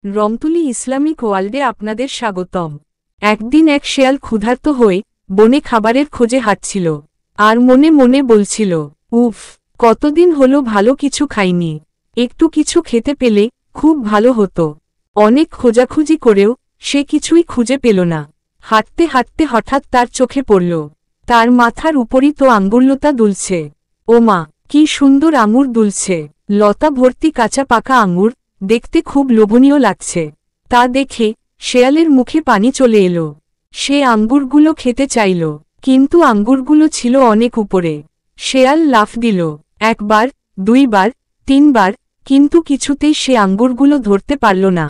রমতুলি Islamic ওয়ার্ল্ডে আপনাদের স্বাগতম। একদিন এক শেয়াল ক্ষুধার্ত হয়ে বনে খাবারের খোঁজে হাঁটছিল আর মনে মনে বলছিল, উফ, কতদিন হলো ভালো কিছু খাইনি, একটু কিছু খেতে পেলে খুব ভালো হতো। অনেক খোঁজাখুঁজি করেও সে কিছুই খুঁজে পেল না। হাঁটতে হাঁটতে হঠাৎ তার চোখে পড়ল, তার মাথার উপরই তো আঙ্গুরলতা দুলছে। ওমা, কি সুন্দর আঙুর দুলছে! লতা ভর্তি কাঁচা পাকা আঙুর, দেখতে খুব লোভনীয় লাগছে। তা দেখে শেয়ালের মুখে পানি চলে এলো। সে আঙ্গুরগুলো খেতে চাইল, কিন্তু আঙ্গুরগুলো ছিল অনেক উপরে। শেয়াল লাফ দিল, একবার, দুইবার, তিনবার, কিন্তু কিছুতেই সে আঙ্গুরগুলো ধরতে পারল না।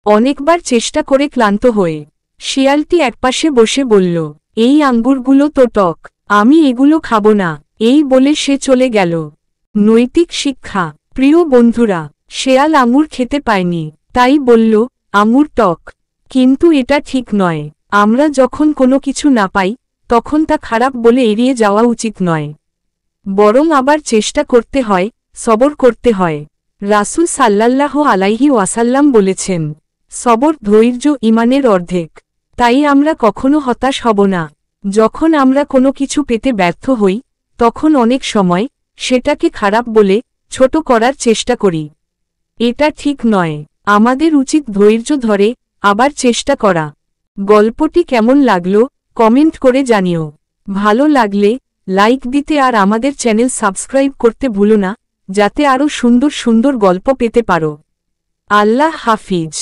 অনেকবার চেষ্টা করে ক্লান্ত হয়ে শিয়ালটি একপাশে বসে বলল, এই আঙ্গুরগুলো তো টক, আমি এগুলো খাবো না। এই বলে সে চলে গেল। নৈতিক শিক্ষা। প্রিয় বন্ধুরা, শেয়াল আঙুর খেতে পায়নি, তাই বলল, আঙুর টক। কিন্তু এটা ঠিক নয়। আমরা যখন কোনো কিছু না পাই, তখন তা খারাপ বলে এড়িয়ে যাওয়া উচিত নয়। বরং আবার চেষ্টা করতে হয়, সবর করতে হয়। রাসূল সাল্লাল্লাহু আলাইহি ওয়াসাল্লাম বলেছেন, সবর ধৈর্য ঈমানের অর্ধেক। তাই আমরা কখনো হতাশ হব না। যখন আমরা কোনো কিছু পেতে ব্যর্থ হই, তখন অনেক সময় সেটাকে খারাপ বলে ছোট করার চেষ্টা করি। এটা ঠিক নয়। আমাদের উচিত ধৈর্য ধরে আবার চেষ্টা করা। গল্পটি কেমন লাগলো কমেন্ট করে জানিও। ভালো লাগলে লাইক দিতে আর আমাদের চ্যানেল সাবস্ক্রাইব করতে ভুলো না, যাতে আরও সুন্দর সুন্দর গল্প পেতে পারো। আল্লাহ হাফিজ।